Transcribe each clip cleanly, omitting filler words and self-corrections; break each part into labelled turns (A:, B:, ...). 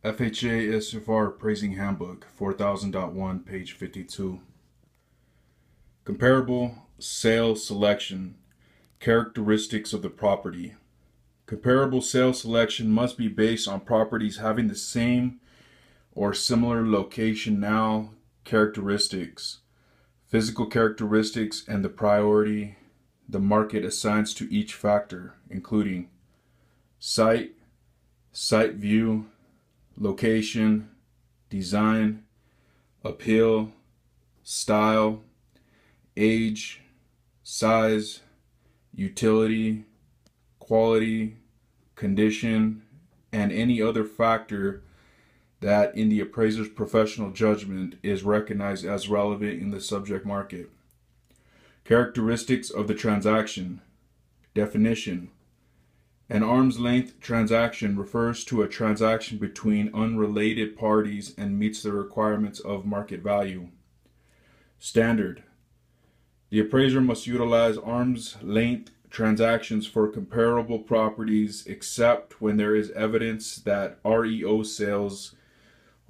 A: FHA SFR Appraising Handbook 4000.1, page 52. Comparable sale selection. Characteristics of the property. Comparable sale selection must be based on properties having the same or similar location now characteristics, physical characteristics, and the priority the market assigns to each factor, including site view, location, design, appeal, style, age, size, utility, quality, condition, and any other factor that in the appraiser's professional judgment is recognized as relevant in the subject market. Characteristics of the transaction. Definition. An arm's length transaction refers to a transaction between unrelated parties and meets the requirements of market value. Standard. The appraiser must utilize arm's length transactions for comparable properties except when there is evidence that REO sales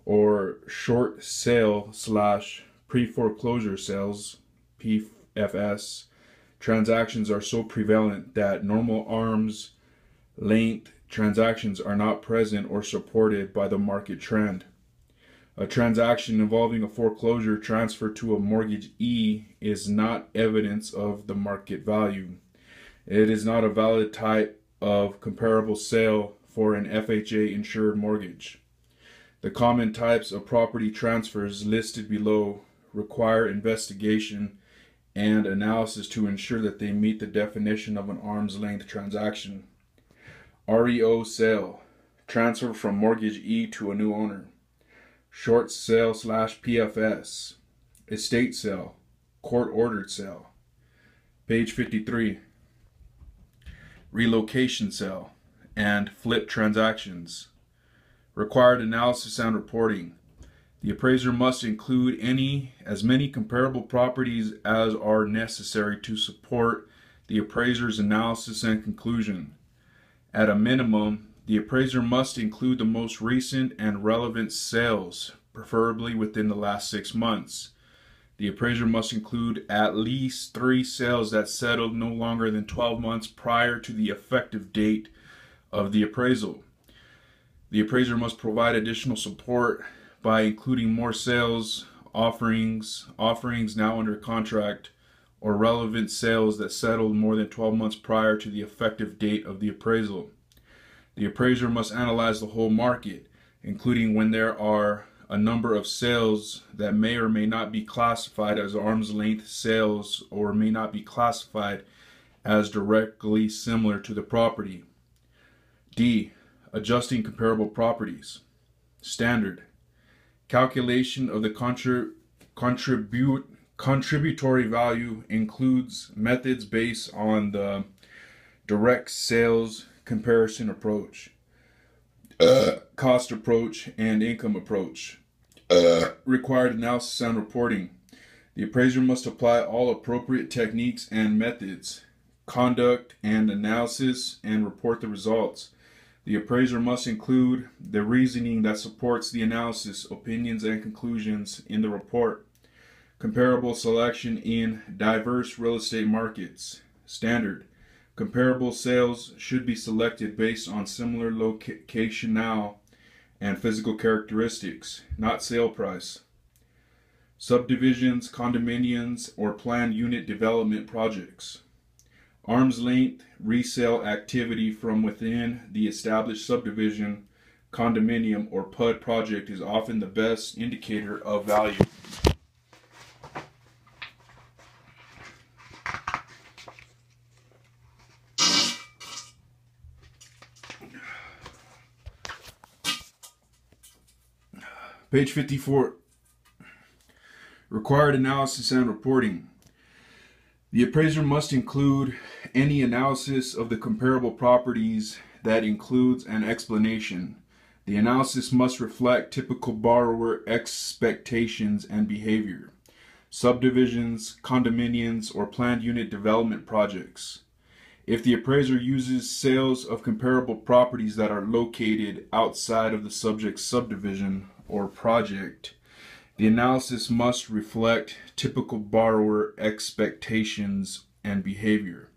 A: or short sale / pre-foreclosure sales PFS transactions are so prevalent that normal arm's length transactions are not present or supported by the market trend. A transaction involving a foreclosure transfer to a mortgage E is not evidence of the market value. It is not a valid type of comparable sale for an FHA insured mortgage. The common types of property transfers listed below require investigation and analysis to ensure that they meet the definition of an arm's length transaction. REO sale, transfer from mortgage E to a new owner. Short sale / PFS, estate sale, court ordered sale. Page 53. Relocation sale and flip transactions. Required analysis and reporting. The appraiser must include as many comparable properties as are necessary to support the appraiser's analysis and conclusion. At a minimum, the appraiser must include the most recent and relevant sales, preferably within the last 6 months. The appraiser must include at least 3 sales that settled no longer than 12 months prior to the effective date of the appraisal. The appraiser must provide additional support by including more sales, offerings now under contract, or relevant sales that settled more than 12 months prior to the effective date of the appraisal. The appraiser must analyze the whole market, including when there are a number of sales that may or may not be classified as arm's length sales or may not be classified as directly similar to the property. D. Adjusting comparable properties. Standard. Calculation of the contributory value includes methods based on the direct sales comparison approach, cost approach, and income approach. Required analysis and reporting. The appraiser must apply all appropriate techniques and methods, conduct and analysis, and report the results. The appraiser must include the reasoning that supports the analysis, opinions, and conclusions in the report. Comparable selection in diverse real estate markets. Standard. Comparable sales should be selected based on similar location now and physical characteristics, not sale price. Subdivisions, condominiums, or planned unit development projects. Arm's length resale activity from within the established subdivision, condominium, or PUD project is often the best indicator of value. Page 54. Required analysis and reporting. The appraiser must include any analysis of the comparable properties that includes an explanation. The analysis must reflect typical borrower expectations and behavior. Subdivisions, condominiums, or planned unit development projects. If the appraiser uses sales of comparable properties that are located outside of the subject subdivision or project, the analysis must reflect typical borrower expectations and behavior.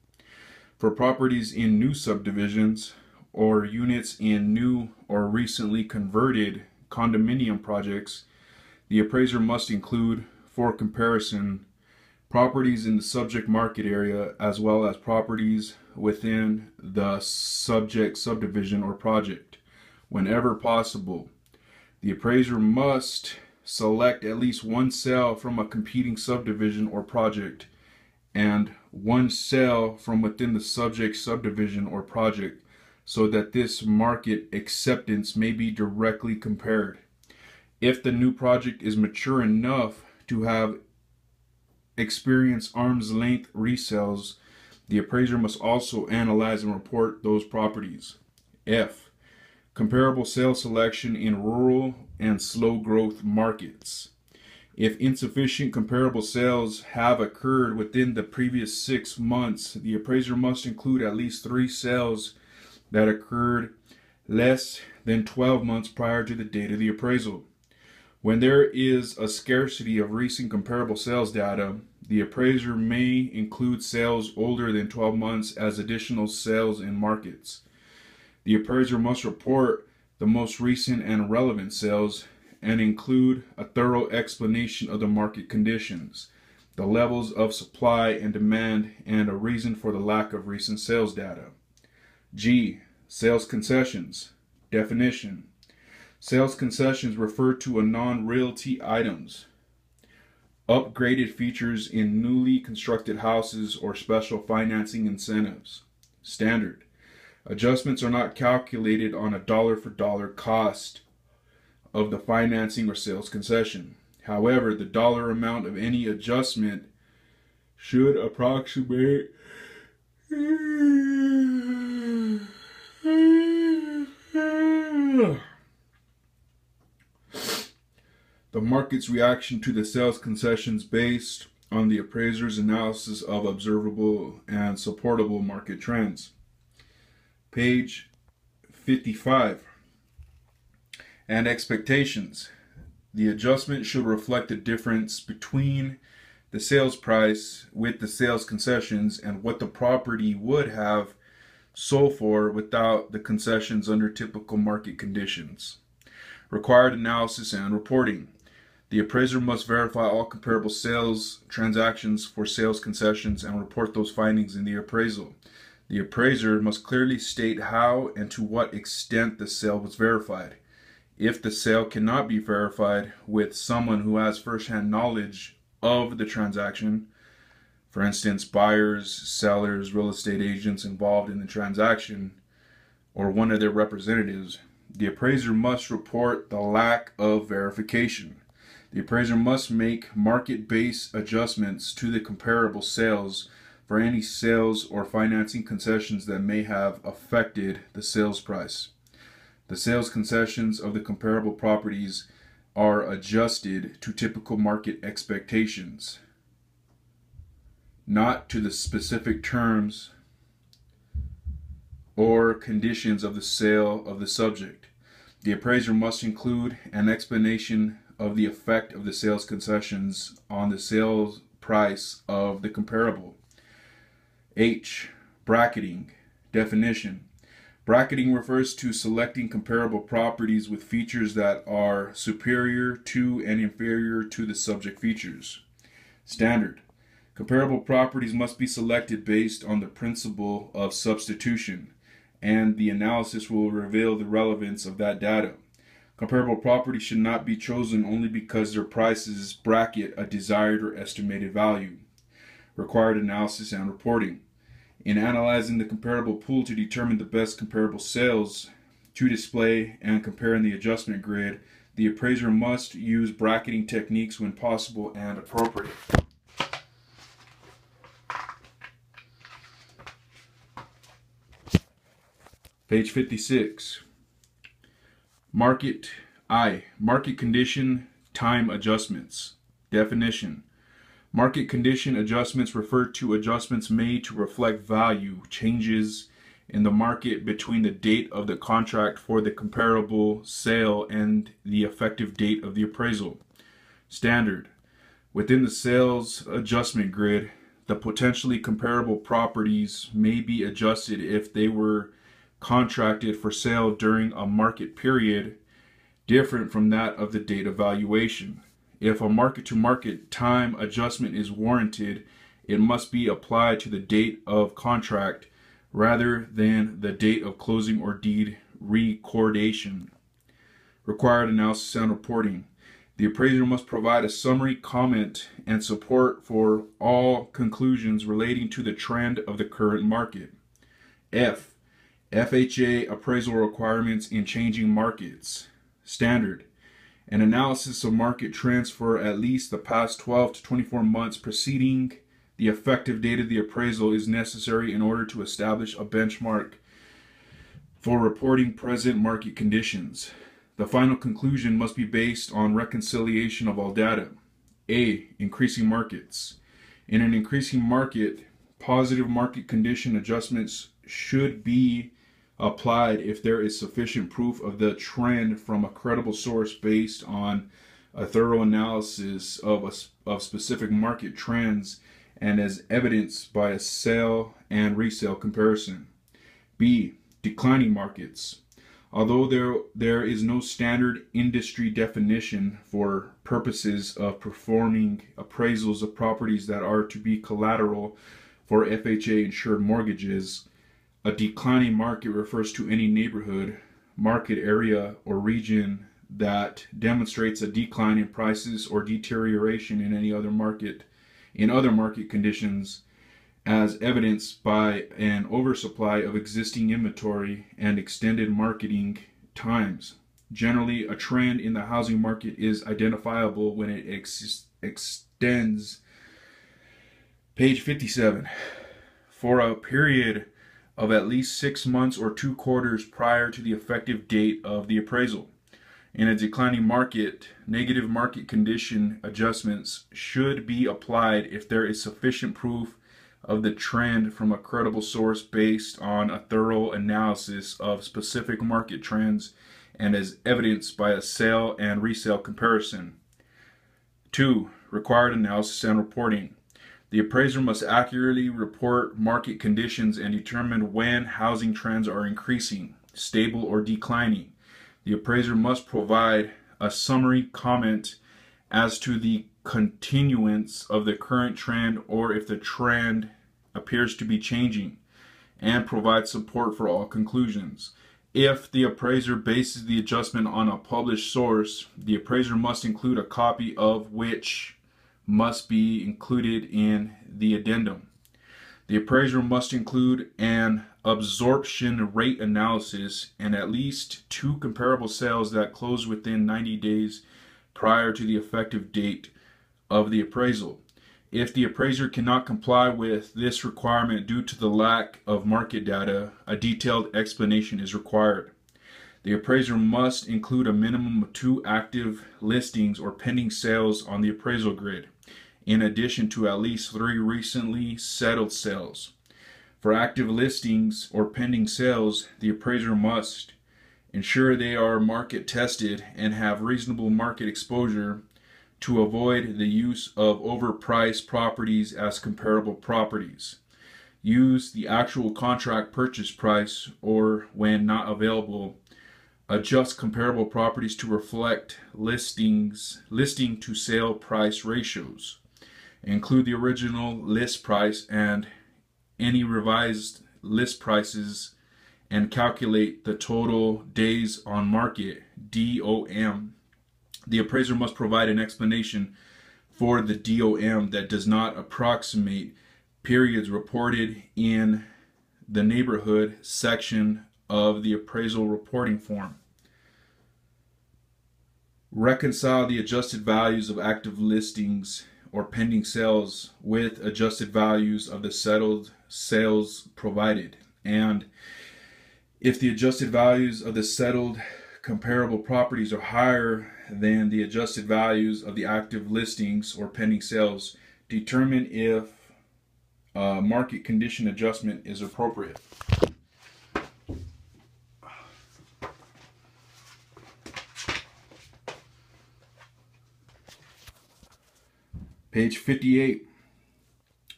A: For properties in new subdivisions or units in new or recently converted condominium projects, the appraiser must include, for comparison, properties in the subject market area as well as properties within the subject subdivision or project. Whenever possible, the appraiser must select at least one sale from a competing subdivision or project and one sale from within the subject subdivision or project so that this market acceptance may be directly compared. If the new project is mature enough to have experienced arm's length resales, the appraiser must also analyze and report those properties. F. Comparable sales selection in rural and slow growth markets. If insufficient comparable sales have occurred within the previous 6 months, the appraiser must include at least 3 sales that occurred less than 12 months prior to the date of the appraisal. When there is a scarcity of recent comparable sales data, the appraiser may include sales older than 12 months as additional sales in markets. The appraiser must report the most recent and relevant sales and include a thorough explanation of the market conditions, the levels of supply and demand, and a reason for the lack of recent sales data. G. Sales concessions. Definition. Sales concessions refer to a non-realty items, upgraded features in newly constructed houses, or special financing incentives. Standard. Adjustments are not calculated on a dollar-for-dollar cost of the financing or sales concession. However, the dollar amount of any adjustment should approximate the market's reaction to the sales concessions based on the appraiser's analysis of observable and supportable market trends. Page 55. And expectations. The adjustment should reflect the difference between the sales price with the sales concessions and what the property would have sold for without the concessions under typical market conditions. Required analysis and reporting. The appraiser must verify all comparable sales transactions for sales concessions and report those findings in the appraisal. The appraiser must clearly state how and to what extent the sale was verified. If the sale cannot be verified with someone who has first-hand knowledge of the transaction, for instance, buyers, sellers, real estate agents involved in the transaction, or one of their representatives, the appraiser must report the lack of verification. The appraiser must make market-based adjustments to the comparable sales for any sales or financing concessions that may have affected the sales price. The sales concessions of the comparable properties are adjusted to typical market expectations, not to the specific terms or conditions of the sale of the subject. The appraiser must include an explanation of the effect of the sales concessions on the sales price of the comparable. H. Bracketing. Definition. Bracketing refers to selecting comparable properties with features that are superior to and inferior to the subject features. Standard. Comparable properties must be selected based on the principle of substitution, and the analysis will reveal the relevance of that data. Comparable properties should not be chosen only because their prices bracket a desired or estimated value. Required analysis and reporting. In analyzing the comparable pool to determine the best comparable sales to display and compare in the adjustment grid, the appraiser must use bracketing techniques when possible and appropriate. Page 56. Market condition time adjustments. Definition. Market condition adjustments refer to adjustments made to reflect value changes in the market between the date of the contract for the comparable sale and the effective date of the appraisal. Standard. Within the sales adjustment grid, the potentially comparable properties may be adjusted if they were contracted for sale during a market period different from that of the date of valuation. If a market-to-market time adjustment is warranted, it must be applied to the date of contract rather than the date of closing or deed recordation. Required analysis and reporting. The appraiser must provide a summary comment and support for all conclusions relating to the trend of the current market. FHA appraisal requirements in changing markets. Standard. An analysis of market trends for at least the past 12 to 24 months preceding the effective date of the appraisal is necessary in order to establish a benchmark for reporting present market conditions. The final conclusion must be based on reconciliation of all data. Increasing markets. In an increasing market, positive market condition adjustments should be applied if there is sufficient proof of the trend from a credible source based on a thorough analysis of specific market trends and as evidenced by a sale and resale comparison. Declining markets. Although there is no standard industry definition for purposes of performing appraisals of properties that are to be collateral for FHA insured mortgages, a declining market refers to any neighborhood, market area, or region that demonstrates a decline in prices or deterioration in other market conditions, as evidenced by an oversupply of existing inventory and extended marketing times. Generally, a trend in the housing market is identifiable when it extends, page 57, for a period of at least 6 months or 2 quarters prior to the effective date of the appraisal. In a declining market, negative market condition adjustments should be applied if there is sufficient proof of the trend from a credible source based on a thorough analysis of specific market trends and as evidenced by a sale and resale comparison. 2. Required analysis and reporting. The appraiser must accurately report market conditions and determine when housing trends are increasing, stable, or declining. The appraiser must provide a summary comment as to the continuance of the current trend or if the trend appears to be changing, and provide support for all conclusions. If the appraiser bases the adjustment on a published source, the appraiser must include a copy of which must be included in the addendum. The appraiser must include an absorption rate analysis and at least 2 comparable sales that close within 90 days prior to the effective date of the appraisal. If the appraiser cannot comply with this requirement due to the lack of market data, a detailed explanation is required. The appraiser must include a minimum of 2 active listings or pending sales on the appraisal grid, in addition to at least 3 recently settled sales. For active listings or pending sales, the appraiser must ensure they are market tested and have reasonable market exposure to avoid the use of overpriced properties as comparable properties. Use the actual contract purchase price or, when not available, adjust comparable properties to reflect listing to sale price ratios. Include the original list price and any revised list prices and calculate the total days on market, DOM. The appraiser must provide an explanation for the DOM that does not approximate periods reported in the neighborhood section of the appraisal reporting form. Reconcile the adjusted values of active listings or pending sales with adjusted values of the settled sales provided. And if the adjusted values of the settled comparable properties are higher than the adjusted values of the active listings or pending sales, determine if market condition adjustment is appropriate. Page 58.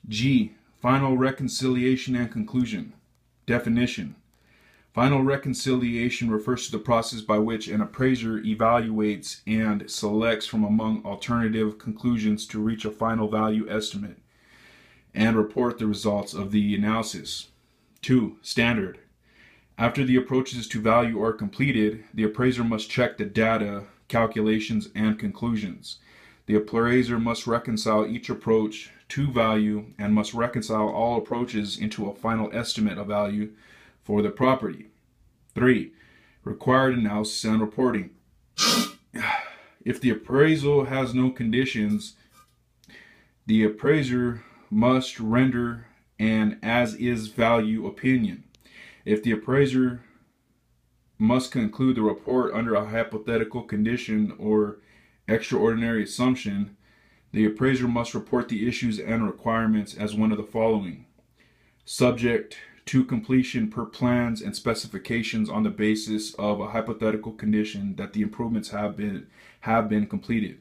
A: G. Final reconciliation and conclusion. Definition. Final reconciliation refers to the process by which an appraiser evaluates and selects from among alternative conclusions to reach a final value estimate and report the results of the analysis. 2. Standard. After the approaches to value are completed, the appraiser must check the data, calculations, and conclusions. The appraiser must reconcile each approach to value and must reconcile all approaches into a final estimate of value for the property. 3. Required analysis and reporting. If the appraisal has no conditions, the appraiser must render an as-is value opinion. If the appraiser must conclude the report under a hypothetical condition or extraordinary assumption, the appraiser must report the issues and requirements as one of the following: subject to completion per plans and specifications on the basis of a hypothetical condition that the improvements have been completed.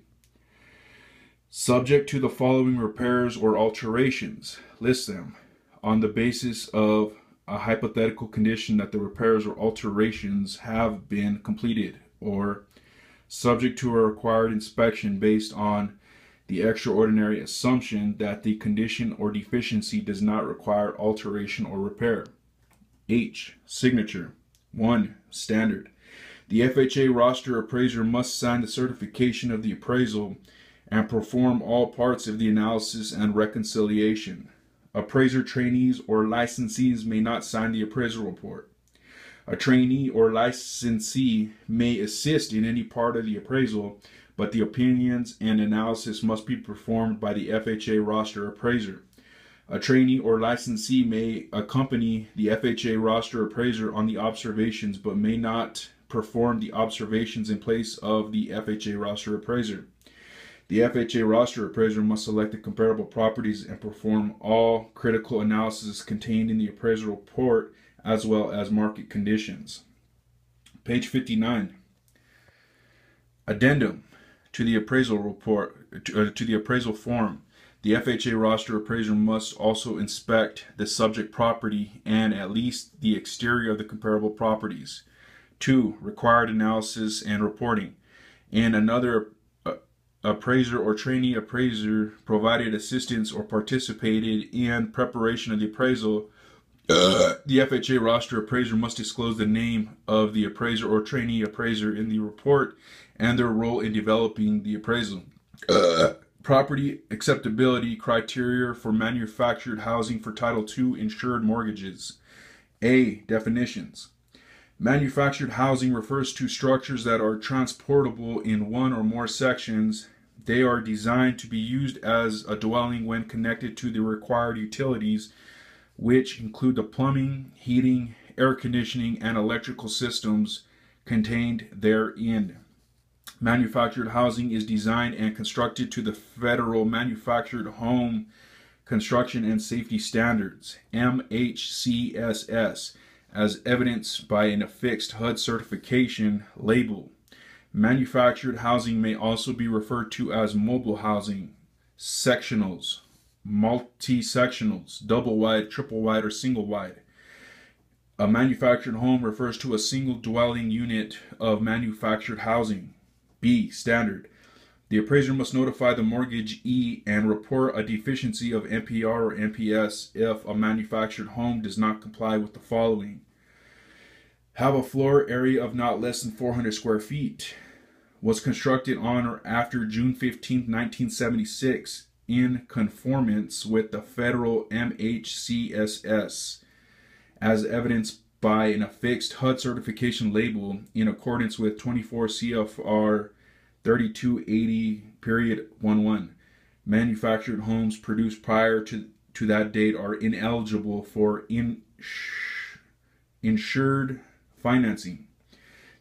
A: Subject to the following repairs or alterations, list them on the basis of a hypothetical condition that the repairs or alterations have been completed, or subject to a required inspection based on the extraordinary assumption that the condition or deficiency does not require alteration or repair. H. Signature. 1. Standard. The FHA roster appraiser must sign the certification of the appraisal and perform all parts of the analysis and reconciliation. Appraiser trainees or licensees may not sign the appraisal report. A trainee or licensee may assist in any part of the appraisal, but the opinions and analysis must be performed by the FHA roster appraiser. A trainee or licensee may accompany the FHA roster appraiser on the observations, but may not perform the observations in place of the FHA roster appraiser. The FHA roster appraiser must select the comparable properties and perform all critical analysis contained in the appraisal report, as well as market conditions. Page 59. Addendum to the appraisal report, to the appraisal form. The FHA roster appraiser must also inspect the subject property and at least the exterior of the comparable properties. 2. Required analysis and reporting. And another appraiser or trainee appraiser provided assistance or participated in preparation of the appraisal. The FHA roster appraiser must disclose the name of the appraiser or trainee appraiser in the report and their role in developing the appraisal. Property acceptability criteria for manufactured housing for Title II insured mortgages. A. Definitions. Manufactured housing refers to structures that are transportable in one or more sections. They are designed to be used as a dwelling when connected to the required utilities, which include the plumbing, heating, air conditioning, and electrical systems contained therein. Manufactured housing is designed and constructed to the Federal Manufactured Home Construction and Safety Standards, MHCSS, as evidenced by an affixed HUD certification label. Manufactured housing may also be referred to as mobile housing, sectionals, multi-sectionals, double wide, triple wide, or single wide. A manufactured home refers to a single dwelling unit of manufactured housing. B. Standard. The appraiser must notify the mortgagee and report a deficiency of NPR or NPS if a manufactured home does not comply with the following: have a floor area of not less than 400 square feet, was constructed on or after June 15, 1976, in conformance with the federal MHCSS, as evidenced by an affixed HUD certification label in accordance with 24 CFR 3280.11. Manufactured homes produced prior to that date are ineligible for insured financing.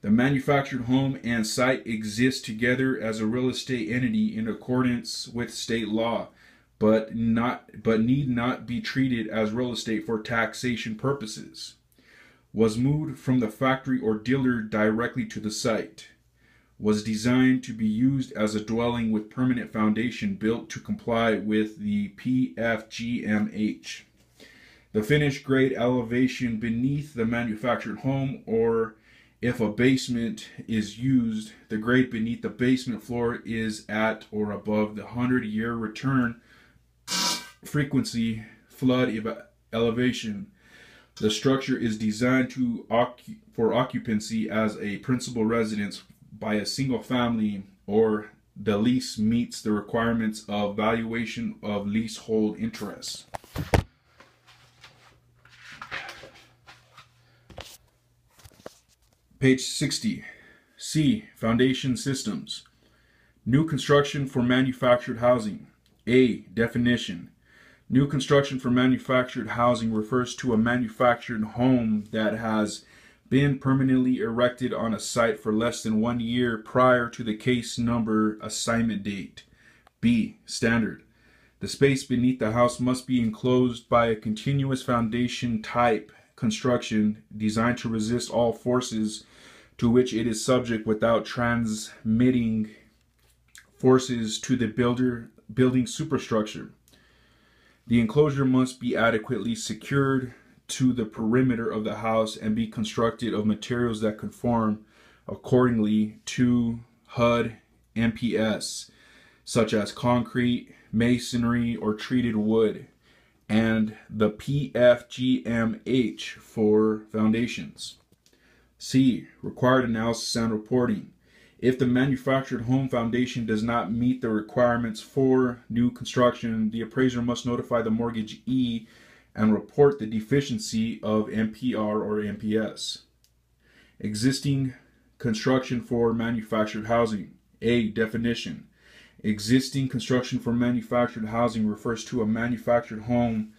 A: The manufactured home and site exist together as a real estate entity in accordance with state law, but need not be treated as real estate for taxation purposes. Was moved from the factory or dealer directly to the site. Was designed to be used as a dwelling with permanent foundation built to comply with the PFGMH. The finished grade elevation beneath the manufactured home, or if a basement is used, the grade beneath the basement floor is at or above the 100-year return frequency flood elevation. The structure is designed for occupancy as a principal residence by a single family, or the lease meets the requirements of valuation of leasehold interests. Page 60. C. Foundation systems. New construction for manufactured housing. A. Definition. New construction for manufactured housing refers to a manufactured home that has been permanently erected on a site for less than 1 year prior to the case number assignment date. B. Standard. The space beneath the house must be enclosed by a continuous foundation type construction designed to resist all forces to which it is subject without transmitting forces to the building superstructure. The enclosure must be adequately secured to the perimeter of the house and be constructed of materials that conform accordingly to HUD MPS, such as concrete, masonry, or treated wood, and the PFGMH for foundations. C. Required analysis and reporting. If the manufactured home foundation does not meet the requirements for new construction, the appraiser must notify the mortgagee and report the deficiency of MPR or MPS. Existing construction for manufactured housing. A. Definition. Existing construction for manufactured housing refers to a manufactured home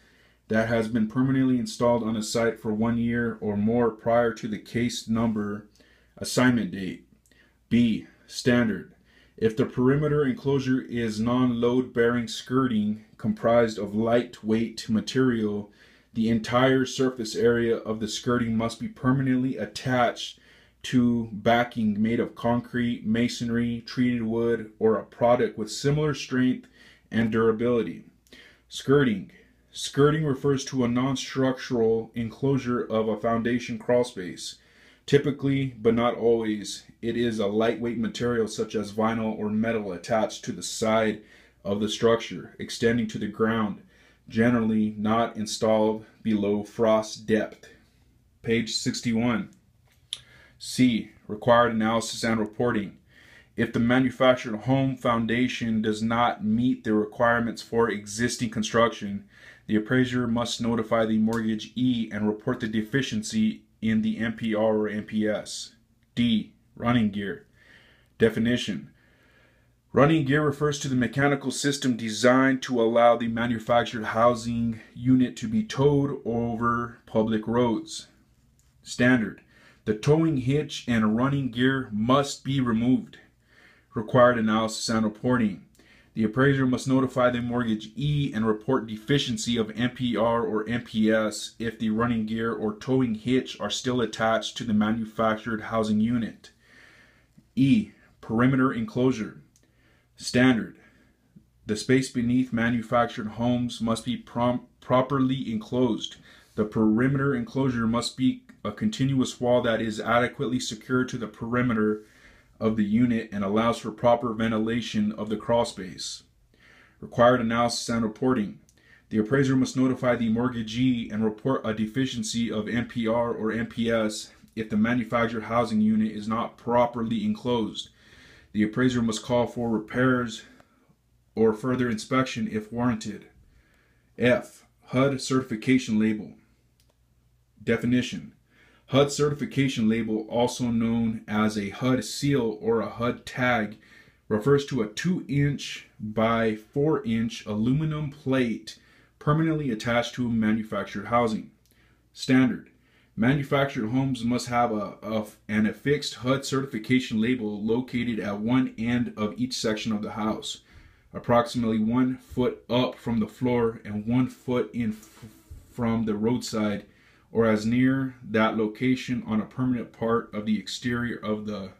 A: that has been permanently installed on a site for 1 year or more prior to the case number assignment date. B. Standard. If the perimeter enclosure is non-load bearing skirting comprised of lightweight material, the entire surface area of the skirting must be permanently attached to backing made of concrete, masonry, treated wood, or a product with similar strength and durability. Skirting. Skirting refers to a non-structural enclosure of a foundation crawl space. Typically, but not always, it is a lightweight material such as vinyl or metal attached to the side of the structure, extending to the ground, generally not installed below frost depth. Page 61. C. Required analysis and reporting. If the manufactured home foundation does not meet the requirements for existing construction, the appraiser must notify the mortgagee and report the deficiency in the MPR or MPS. D. Running gear. Definition. Running gear refers to the mechanical system designed to allow the manufactured housing unit to be towed over public roads. Standard. The towing hitch and running gear must be removed. Required analysis and reporting. The appraiser must notify the mortgagee and report deficiency of MPR or MPS if the running gear or towing hitch are still attached to the manufactured housing unit. E. Perimeter enclosure. Standard. The space beneath manufactured homes must be properly enclosed. The perimeter enclosure must be a continuous wall that is adequately secured to the perimeter of the unit and allows for proper ventilation of the crawl space. Required analysis and reporting. The appraiser must notify the mortgagee and report a deficiency of MPR or MPS if the manufactured housing unit is not properly enclosed. The appraiser must call for repairs or further inspection if warranted. F. HUD certification label. Definition. HUD certification label, also known as a HUD seal or a HUD tag, refers to a 2-inch by 4-inch aluminum plate permanently attached to manufactured housing. Standard. Manufactured homes must have an affixed HUD certification label located at one end of each section of the house. approximately 1 foot up from the floor and 1 foot in from the roadside, or as near that location on a permanent part of the exterior of the